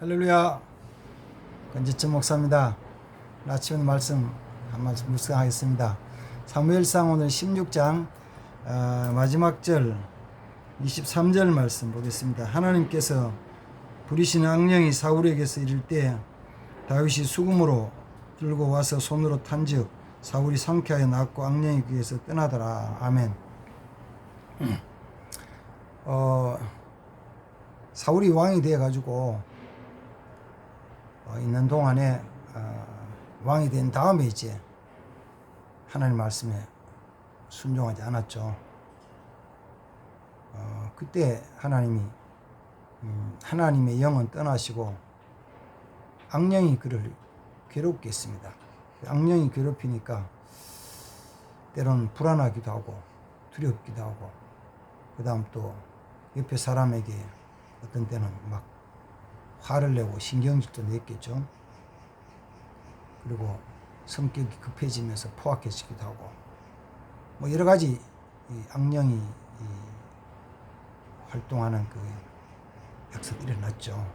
할렐루야. 권지천 목사입니다. 아침 말씀 한 말씀 묵상하겠습니다. 사무엘상 오늘 16장 마지막 절 23절 말씀 보겠습니다. 하나님께서 부리시는 악령이 사울에게서 이를 때 다윗이 수금으로 들고 와서 손으로 탄즉 사울이 상쾌하여 낫고 악령이 그에서 떠나더라. 아멘. 사울이 왕이 되어 가지고 있는 동안에 왕이 된 다음에 이제 하나님 말씀에 순종하지 않았죠. 그때 하나님이 하나님의 영은 떠나시고 악령이 그를 괴롭게 했습니다. 악령이 괴롭히니까 때로는 불안하기도 하고 두렵기도 하고, 그 다음 또 옆에 사람에게 어떤 때는 막 화를 내고 신경질도 냈겠죠. 그리고 성격이 급해지면서 포악해지기도 하고, 뭐 여러 가지 악령이 활동하는 그 역사가 일어났죠.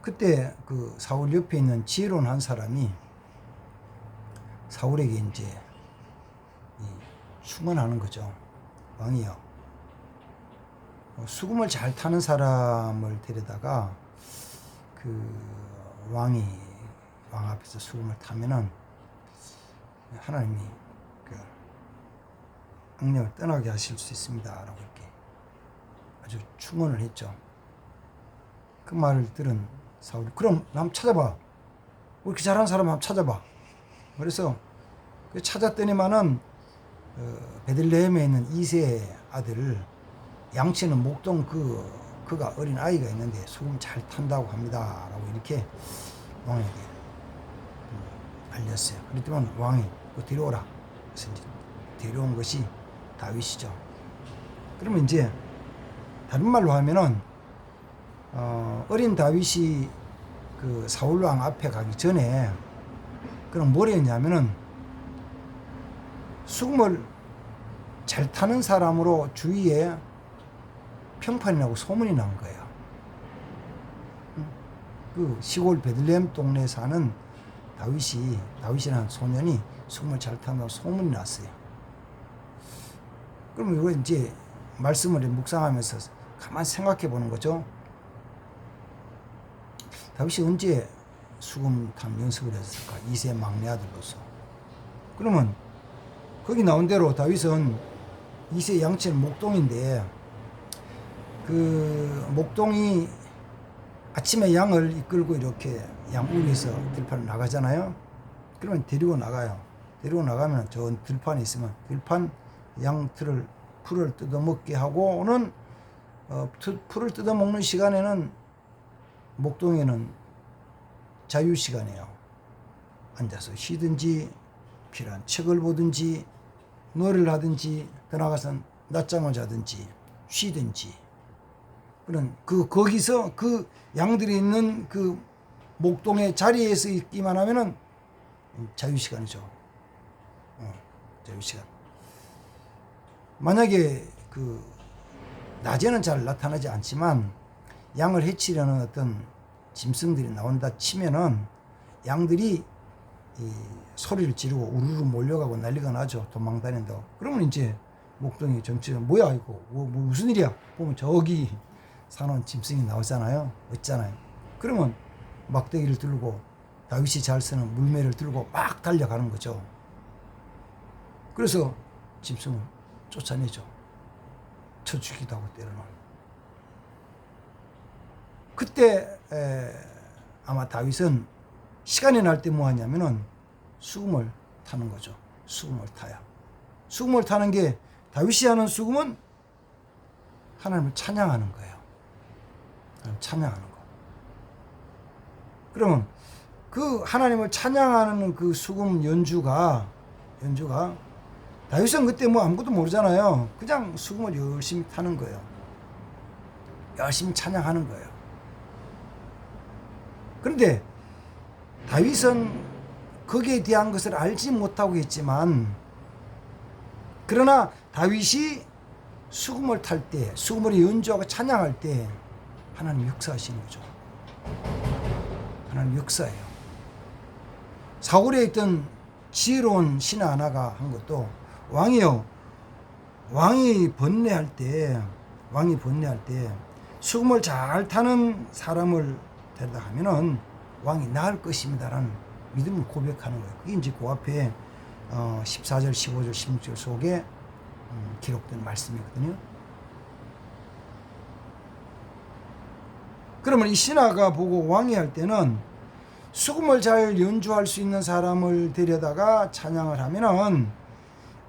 그때 그 사울 옆에 있는 지혜로운 한 사람이 사울에게 이제 충원하는 거죠. 왕이요, 수금을 잘 타는 사람을 데려다가 그 왕 앞에서 수금을 타면은 하나님이 그 악령을 떠나게 하실 수 있습니다 라고 이렇게 아주 충원을 했죠. 그 말을 들은 사울이 그럼 남 찾아봐, 이렇게 잘하는 사람 한번 찾아봐. 그래서 찾았더니만은 베들레헴에 있는 이세 아들 양치는 목동 그가 어린 아이가 있는데 수금 잘 탄다고 합니다 라고 이렇게 왕에게 알렸어요. 그랬더니 왕이 데려오라. 그래서 이제 데려온 것이 다윗이죠. 그러면 이제 다른 말로 하면은 어린 다윗이 그 사울 왕 앞에 가기 전에 그럼 뭘 했냐면은 수금을 잘 타는 사람으로 주위에 평판이 나고 소문이 난 거예요. 그 시골 베들레헴 동네에 사는 다윗이라는 소년이 수금을 잘 탄다고 소문이 났어요. 그럼 이거 이제 말씀을 묵상하면서 가만 생각해 보는 거죠. 다윗이 언제 수금 탄 연습을 했을까? 2세 막내 아들로서. 그러면 거기 나온 대로 다윗은 2세 양치는 목동인데 그 목동이 아침에 양을 이끌고 이렇게 양우리에서 들판을 나가잖아요. 그러면 데리고 나가요. 데리고 나가면 저 들판에 있으면 들판 양틀을 풀을 뜯어먹게 하고는 풀을 뜯어먹는 시간에는 목동에는 자유시간이에요. 앉아서 쉬든지 필요한 책을 보든지 노래를 하든지 떠나가서 낮잠을 자든지 쉬든지, 그런 거기서 그 양들이 있는 그 목동의 자리에서 있기만 하면은 자유시간이죠. 자유시간. 만약에 그 낮에는 잘 나타나지 않지만 양을 해치려는 어떤 짐승들이 나온다 치면은 양들이 이 소리를 지르고 우르르 몰려가고 난리가 나죠. 도망다닌다고. 그러면 이제 목동이 정치가 뭐야 이거 뭐 무슨 일이야 보면 저기 사는 짐승이 나오잖아요. 없잖아요. 그러면 막대기를 들고 다윗이 잘 쓰는 물매를 들고 막 달려가는 거죠. 그래서 짐승을 쫓아내죠. 쳐 죽이기도 하고 때로는. 그때 아마 다윗은 시간이 날 때 뭐 하냐면은 수금을 타는 거죠. 수금을 타야. 수금을 타는 게 다윗이 하는 수금은 하나님을 찬양하는 거예요. 찬양하는 거. 그러면 그 하나님을 찬양하는 그 수금 연주가 다윗은 그때 뭐 아무것도 모르잖아요. 그냥 수금을 열심히 타는 거예요. 열심히 찬양하는 거예요. 그런데 다윗은 거기에 대한 것을 알지 못하고 있지만, 그러나 다윗이 수금을 탈 때, 수금을 연주하고 찬양할 때 하나님 역사하시는 거죠. 하나님 역사예요. 사울에 있던 지혜로운 신하 하나가 한 것도, 왕이요, 왕이 번뇌할 때 수금을 잘 타는 사람을 데려다 하면은 왕이 나을 것입니다라는 믿음을 고백하는 거예요. 그게 이제 그 앞에 14절, 15절, 16절 속에 기록된 말씀이거든요. 그러면 이 신하가 보고 왕이 할 때는 수금을 잘 연주할 수 있는 사람을 데려다가 찬양을 하면은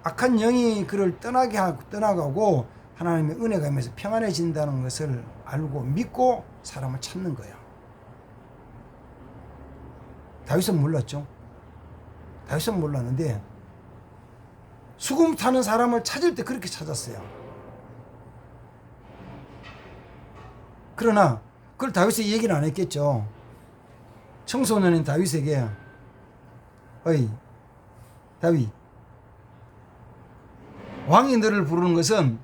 악한 영이 그를 떠나가고 하나님의 은혜가 임해서 평안해진다는 것을 알고 믿고 사람을 찾는 거예요. 다윗은 몰랐죠. 다윗은 몰랐는데 수금 타는 사람을 찾을 때 그렇게 찾았어요. 그러나 그걸 다윗에게 얘기는 안 했겠죠. 청소년인 다윗에게, 어이 다윗, 왕이 너를 부르는 것은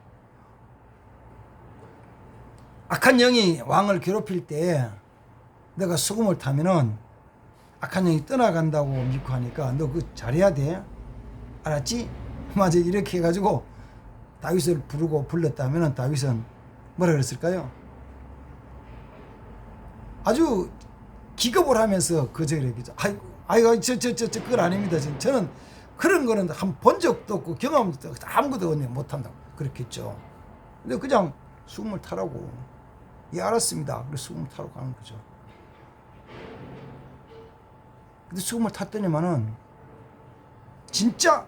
악한 영이 왕을 괴롭힐 때 내가 수금을 타면은 악한 영이 떠나간다고 믿고 하니까 너 그거 잘해야 돼. 알았지? 맞아. 이렇게 해가지고 다윗을 부르고 불렀다면 다윗은 뭐라 그랬을까요? 아주 기겁을 하면서 그저 이렇게, 아이고, 그건 아닙니다. 저는 그런 거는 한 번 적도 없고 경험도 없고 아무것도 못한다고 그랬겠죠. 근데 그냥 수금을 타라고. 예, 알았습니다. 그래서 수금을 타러 가는 거죠. 근데 수금을 탔더니만은 진짜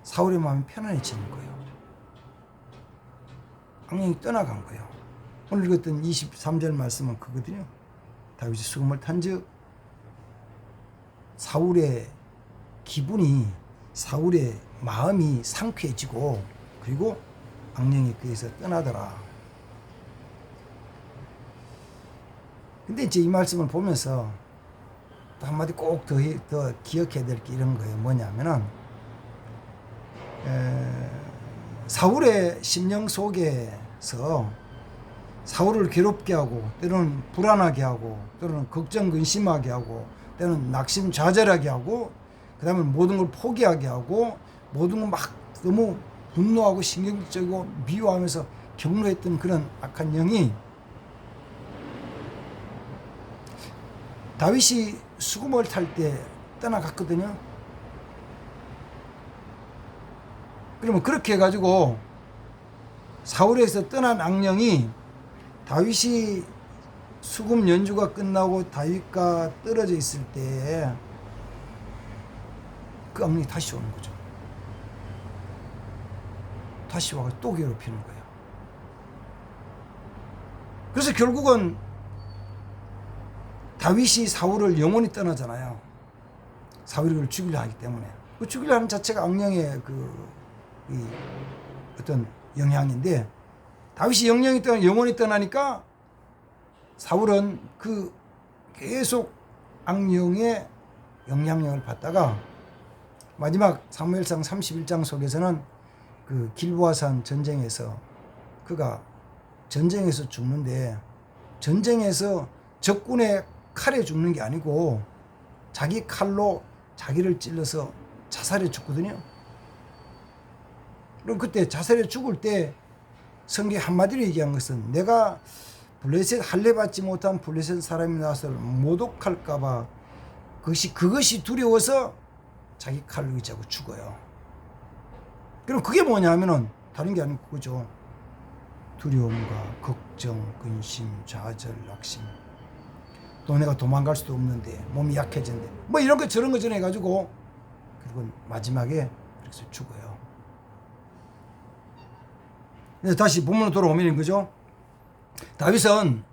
사울의 마음이 편안해지는 거예요. 악령이 떠나간 거예요. 오늘 읽었던 23절 말씀은 그거거든요. 다윗이 수금을 탄즉 사울의 기분이, 사울의 마음이 상쾌해지고 그리고 악령이 그에서 떠나더라. 근데 이제 이 말씀을 보면서 또 한마디 꼭 더 기억해야 될 게 이런 거예요. 뭐냐면은 사울의 심령 속에서 사울을 괴롭게 하고 때로는 불안하게 하고 때로는 걱정 근심하게 하고 때로는 낙심좌절하게 하고 그 다음에 모든 걸 포기하게 하고 모든 걸 막 너무 분노하고 신경질적이고 미워하면서 경로했던 그런 악한 영이 다윗이 수금을 탈 때 떠나갔거든요. 그러면 그렇게 해가지고 사울에서 떠난 악령이 다윗이 수금 연주가 끝나고 다윗과 떨어져 있을 때 그 악령이 다시 오는 거죠. 다시 와서 또 괴롭히는 거예요. 그래서 결국은 다윗이 사울을 영원히 떠나잖아요. 사울이 그걸 죽이려 하기 때문에. 그 죽이려 하는 자체가 악령의 어떤 영향인데, 다윗이 영원히 떠나니까 사울은 그 계속 악령의 영향력을 받다가 마지막 사무엘상 31장 속에서는 그 길보아산 전쟁에서 그가 전쟁에서 죽는데, 전쟁에서 적군의 칼에 죽는 게 아니고 자기 칼로 자기를 찔러서 자살해 죽거든요. 그럼 그때 자살해 죽을 때 성경에 한마디로 얘기한 것은, 내가 블레셋 할례 받지 못한 블레셋 사람이 나서 모독할까봐 그것이 두려워서 자기 칼을 의지하고 죽어요. 그럼 그게 뭐냐면은 다른 게 아니고 그거죠. 두려움과 걱정, 근심, 좌절, 낙심. 또 내가 도망갈 수도 없는데, 몸이 약해졌는데, 뭐 이런 거 저런 거 전해가지고 그리고 마지막에 그래서 죽어요. 그래서 다시 본문으로 돌아오면 그죠? 다윗은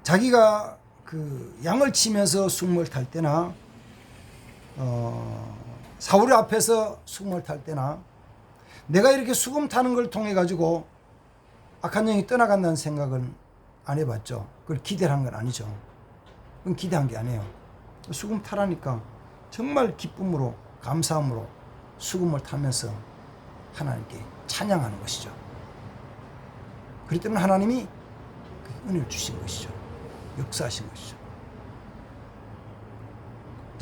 자기가 그 양을 치면서 수금을 탈 때나 사울 앞에서 수금을 탈 때나 내가 이렇게 수금 타는 걸 통해 가지고 악한 영이 떠나간다는 생각은 안 해봤죠. 그걸 기대한 건 아니죠. 그건 기대한 게 아니에요. 수금 타라니까 정말 기쁨으로 감사함으로 수금을 타면서 하나님께 찬양하는 것이죠. 그렇기 때문에 하나님이 그 은혜를 주신 것이죠. 역사하신 것이죠.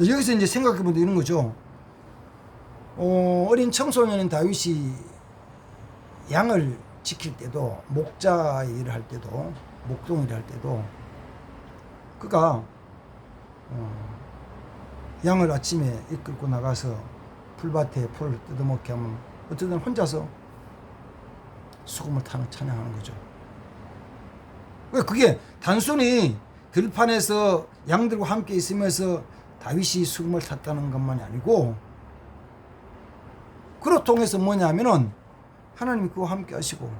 여기서 이제 생각해보면 이런 거죠. 어린 청소년인 다윗이 양을 지킬 때도, 목자 일을 할 때도, 목동 일을 할 때도 그가 양을 아침에 이끌고 나가서 풀밭에 풀을 뜯어먹게 하면 어쨌든 혼자서 수금을 타는 찬양하는 거죠. 그게 단순히 들판에서 양들과 함께 있으면서 다윗이 수금을 탔다는 것만이 아니고, 그로 통해서 뭐냐면은 하나님이 그와 함께 하시고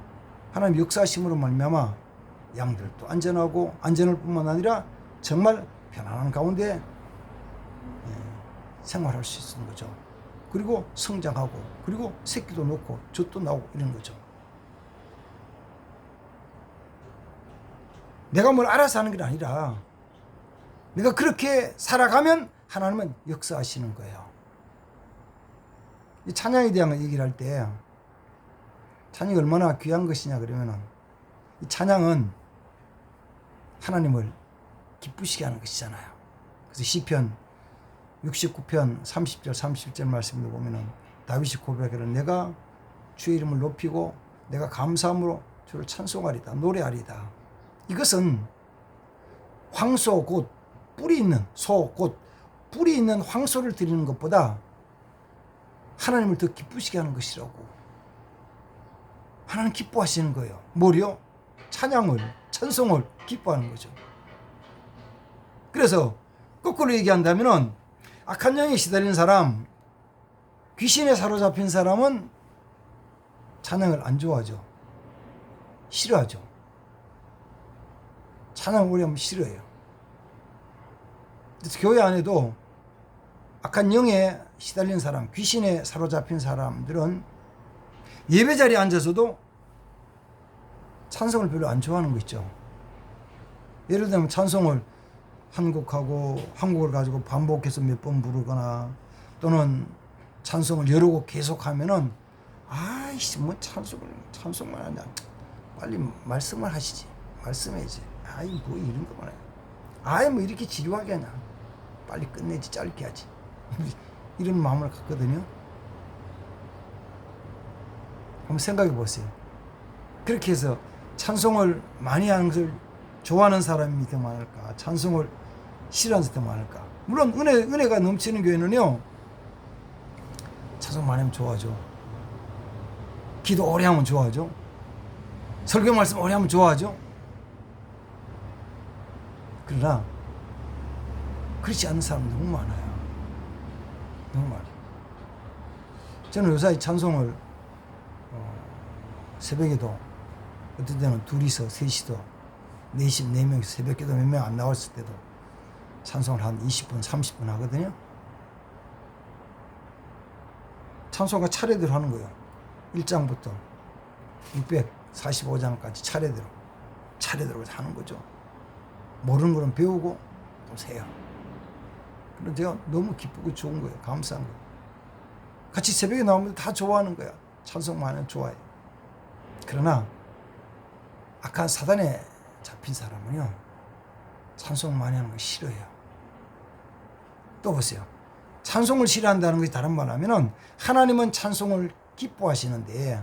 하나님 역사하심으로 말미암아 양들도 안전하고, 안전할 뿐만 아니라 정말 편안한 가운데 생활할 수 있는 거죠. 그리고 성장하고, 그리고 새끼도 놓고 젖도 나오고 이런 거죠. 내가 뭘 알아서 하는 게 아니라 내가 그렇게 살아가면 하나님은 역사하시는 거예요. 이 찬양에 대한 얘기를 할 때 찬양이 얼마나 귀한 것이냐 그러면은, 이 찬양은 하나님을 기쁘시게 하는 것이잖아요. 그래서 시편 69편 30절 31절 말씀을 보면은 다윗이 고백하기를 내가 주의 이름을 높이고 내가 감사함으로 주를 찬송하리다, 노래하리다. 이것은 황소 곧 뿔이 있는 소 곧 뿔이 있는 황소를 드리는 것보다 하나님을 더 기쁘시게 하는 것이라고. 하나님 기뻐하시는 거예요. 뭐요? 찬양을, 찬송을 기뻐하는 거죠. 그래서 거꾸로 얘기한다면은 악한 영에 시달린 사람, 귀신에 사로잡힌 사람은 찬양을 안 좋아하죠. 싫어하죠. 찬양을 오래 하면 싫어해요. 그래서 교회 안에도 악한 영에 시달린 사람, 귀신에 사로잡힌 사람들은 예배 자리에 앉아서도 찬송을 별로 안 좋아하는 거 있죠. 예를 들면 찬송을 한 곡하고 한 곡을 가지고 반복해서 몇 번 부르거나, 또는 찬송을 여러 곡 계속하면은 아이씨 뭐 찬송만 하냐, 빨리 말씀을 하시지, 말씀해야지, 아이 뭐 이런 거만 해, 아이 뭐 이렇게 지루하게 하냐, 빨리 끝내지, 짧게 하지. 이런 마음을 갖거든요. 한번 생각해 보세요. 그렇게 해서 찬송을 많이 하는 것을 좋아하는 사람이 더 많을까, 찬송을 싫어하는 사람이 더 많을까? 물론 은혜가 넘치는 교회는요, 찬송 많이 하면 좋아하죠. 기도 오래 하면 좋아하죠. 설교 말씀 오래 하면 좋아하죠. 그러나 그렇지 않은 사람은 너무 많아요. 너무 많아요. 저는 요사이 찬송을 새벽에도, 어떤 때는 둘이서, 셋이서, 4명이서 새벽기도 몇 명 안 나왔을 때도 찬송을 한 20분, 30분 하거든요. 찬송가 차례대로 하는 거예요. 1장부터 645장까지 차례대로 하는 거죠. 모르는 거는 배우고 또 세요. 그럼 제가 너무 기쁘고 좋은 거예요. 감사한 거예요. 같이 새벽에 나오면 다 좋아하는 거야. 찬송만 하면 좋아해. 그러나 악한 사단에 잡힌 사람은요, 찬송 많이 하는 거 싫어해요. 또 보세요. 찬송을 싫어한다는 것이 다른 말 하면은, 하나님은 찬송을 기뻐하시는데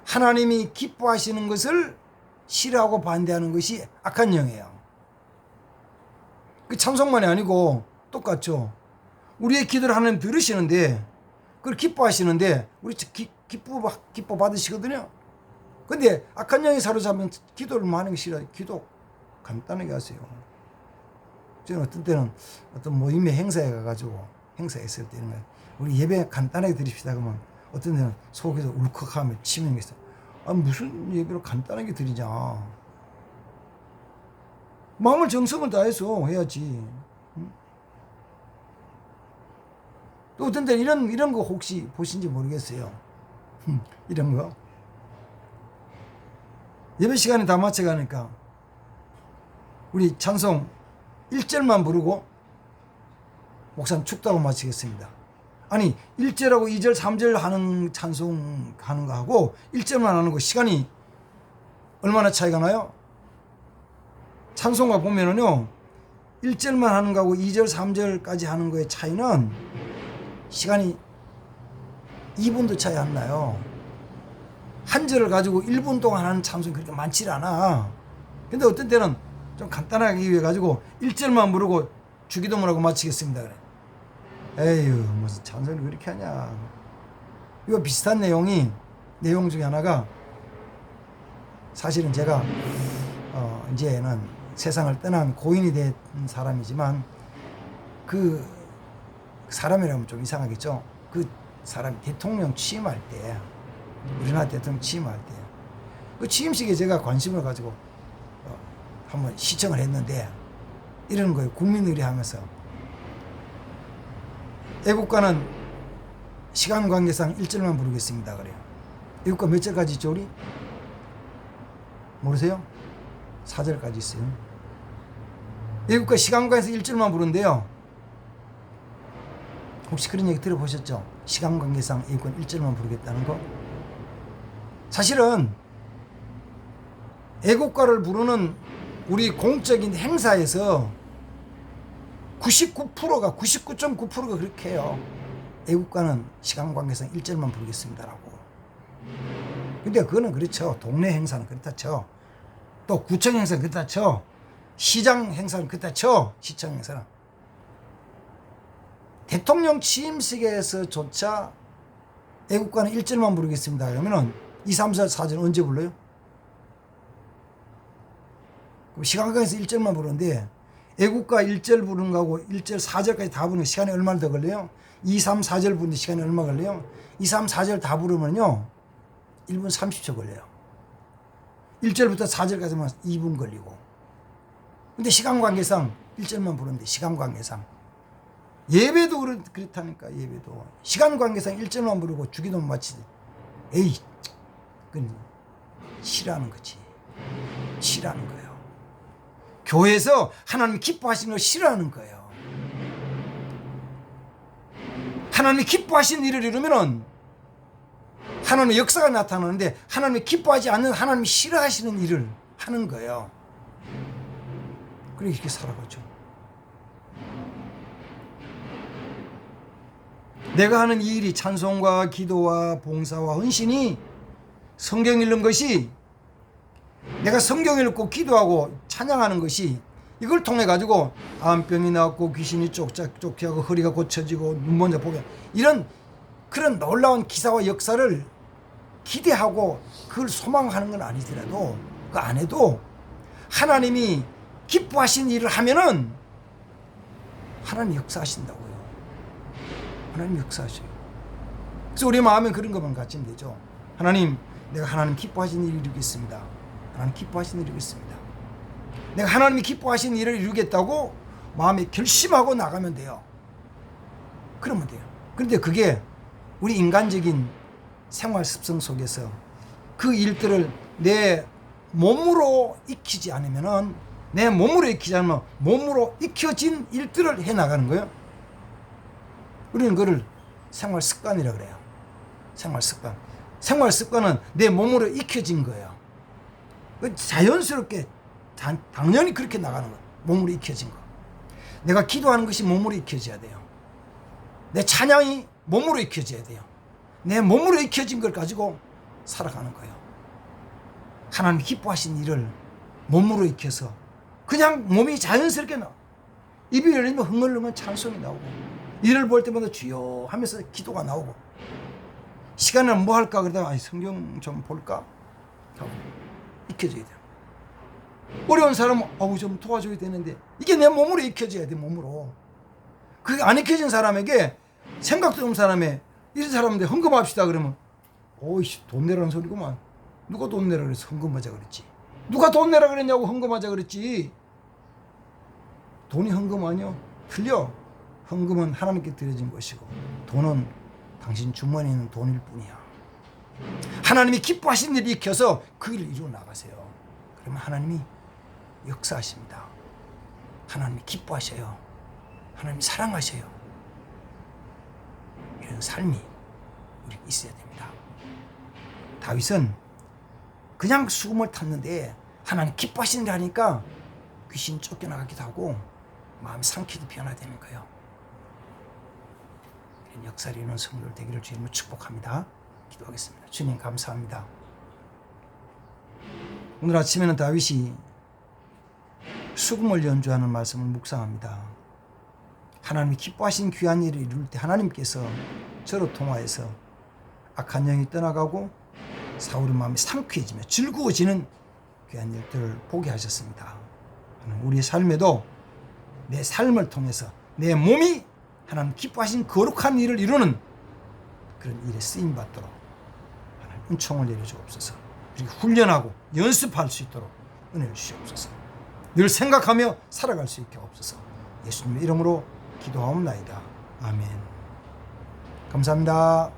하나님이 기뻐하시는 것을 싫어하고 반대하는 것이 악한 영이에요. 그 찬송만이 아니고 똑같죠. 우리의 기도를 하나님 들으시는데, 그걸 기뻐하시는데 우리 기뻐 받으시거든요. 근데 악한 영이 사로잡으면 기도를 많이 하기 싫어요. 기도 간단하게 하세요. 저는 어떤 때는 어떤 모임의 행사에 가가지고, 행사했을 때는 우리 예배 간단하게 드립시다 그러면 어떤 때는 속에서 울컥하며 치명이 있어요. 무슨 예배를 간단하게 드리냐. 마음을 정성을 다해서 해야지. 응? 또 어떤 때는 이런 거 혹시 보신지 모르겠어요. 이런 거. 예배 시간이 다 맞춰가니까 우리 찬송 1절만 부르고 목사님 축도하고 마치겠습니다. 아니 1절하고 2절 3절 하는 찬송 하는 거하고 1절만 하는 거 시간이 얼마나 차이가 나요? 찬송가 보면은요 1절만 하는 거하고 2절 3절까지 하는 거의 차이는 시간이 2분도 차이 안 나요. 한 절을 가지고 1분 동안 하는 찬송이 그렇게 많지 않아. 근데 어떤 때는 좀 간단하게 위해 가지고 1절만 부르고 주기도문하고 마치겠습니다 그래. 에휴 무슨 찬송을 그렇게 하냐. 이거 비슷한 내용 중에 하나가 사실은 제가 이제는 세상을 떠난 고인이 된 사람이지만 그 사람이라면 좀 이상하겠죠. 그 사람이 대통령 취임할 때 우리나라 대통령 취임할 때 그 취임식에 제가 관심을 가지고 한번 시청을 했는데 이러는 거예요. 국민의례 하면서 애국가는 시간 관계상 1절만 부르겠습니다 그래요. 애국가 몇 절까지 있죠 우리? 모르세요? 4절까지 있어요. 애국가 시간 관계상 1절만 부른대요. 혹시 그런 얘기 들어보셨죠? 시간 관계상 애국가 1절만 부르겠다는 거? 사실은 애국가를 부르는 우리 공적인 행사에서 99%가 99.9%가 그렇게 해요. 애국가는 시간 관계상 1절만 부르겠습니다라고. 근데 그거는 그렇죠. 동네 행사는 그렇다 쳐. 또 구청 행사는 그렇다 쳐. 시장 행사는 그렇다 쳐. 시청 행사는. 대통령 취임식에서조차 애국가는 1절만 부르겠습니다. 그러면은 2, 3, 4, 4절 언제 불러요? 그럼 시간 관계에서 1절만 부르는데 애국가 1절 부르는 거하고 1절 4절까지 다 부르는 시간이 얼마나 더 걸려요? 2, 3, 4절 부르는데 시간이 얼마 걸려요? 2, 3, 4절 다 부르면요 1분 30초 걸려요. 1절부터 4절까지만 2분 걸리고. 근데 시간 관계상 1절만 부르는데 시간 관계상 예배도 그렇다니까. 예배도 시간 관계상 1절만 부르고 주기도문 마치지. 에이 그건 싫어하는 거지. 싫어하는 거예요. 교회에서 하나님이 기뻐하시는 걸 싫어하는 거예요. 하나님이 기뻐하시는 일을 이루면은 하나님의 역사가 나타나는데 하나님이 기뻐하지 않는 하나님이 싫어하시는 일을 하는 거예요. 그렇게 이렇게 살아가죠. 내가 하는 이 일이 찬송과 기도와 봉사와 헌신이 성경 읽는 것이 내가 성경 읽고 기도하고 찬양하는 것이 이걸 통해 가지고 암병이 나았고 귀신이 쫓겨가고 허리가 고쳐지고 눈 먼저 보게 이런 그런 놀라운 기사와 역사를 기대하고 그걸 소망하는 건 아니더라도 그 안에도 하나님이 기뻐하신 일을 하면은 하나님 역사하신다고요. 하나님 역사하셔요. 그래서 우리 마음에 그런 것만 갖지면 되죠. 하나님, 내가 하나님 기뻐하신 일을 이루겠습니다. 하나님 기뻐하신 일을 이루겠습니다. 내가 하나님이 기뻐하신 일을 이루겠다고 마음에 결심하고 나가면 돼요. 그러면 돼요. 그런데 그게 우리 인간적인 생활 습성 속에서 그 일들을 내 몸으로 익히지 않으면은 내 몸으로 익히지 않으면 몸으로 익혀진 일들을 해 나가는 거예요. 우리는 그걸 생활 습관이라 그래요. 생활 습관. 생활 습관은 내 몸으로 익혀진 거예요. 자연스럽게 당연히 그렇게 나가는 거예요. 몸으로 익혀진 거. 내가 기도하는 것이 몸으로 익혀져야 돼요. 내 찬양이 몸으로 익혀져야 돼요. 내 몸으로 익혀진 걸 가지고 살아가는 거예요. 하나님 기뻐하신 일을 몸으로 익혀서 그냥 몸이 자연스럽게 나와. 입이 열리면 흥얼흥얼 찬송이 나오고 일을 볼 때마다 주여 하면서 기도가 나오고 시간을 뭐 할까 그러다가 성경 좀 볼까 하고 익혀져야 돼요. 어려운 사람은 좀 도와줘야 되는데 이게 내 몸으로 익혀져야 돼. 몸으로. 그게 안 익혀진 사람에게 생각도 없는 사람에 이런 사람인데 헌금합시다 그러면 오이씨 돈 내라는 소리구만. 누가 돈 내라 그래서 헌금하자 그랬지. 누가 돈 내라 그랬냐고 헌금하자 그랬지. 돈이 헌금 아니요? 틀려. 헌금은 하나님께 드려진 것이고 돈은 당신 주머니에 있는 돈일 뿐이야. 하나님이 기뻐하신 일을 익혀서 그 일을 이루어 나가세요. 그러면 하나님이 역사하십니다. 하나님이 기뻐하셔요. 하나님이 사랑하셔요. 이런 삶이 우리 있어야 됩니다. 다윗은 그냥 수금을 탔는데 하나님 기뻐하시는 게 하니까 귀신 쫓겨나가기도 하고 마음이 상쾌도 변화되는 거예요. 이런 역사를 이루는 성도들 되기를 주님으로 축복합니다. 기도하겠습니다. 주님 감사합니다. 오늘 아침에는 다윗이 수금을 연주하는 말씀을 묵상합니다. 하나님이 기뻐하신 귀한 일을 이룰 때 하나님께서 저로 통하여서 악한 영이 떠나가고 사울의 마음이 상쾌해지며 즐거워지는 귀한 일들을 보게 하셨습니다. 우리의 삶에도 내 삶을 통해서 내 몸이 하나님 기뻐하신 거룩한 일을 이루는 그런 일에 쓰임받도록 하나님 은총을 내려주옵소서. 그리고 훈련하고 연습할 수 있도록 은혜를 주시옵소서. 늘 생각하며 살아갈 수 있게 없어서 예수님의 이름으로 기도하옵나이다. 아멘. 감사합니다.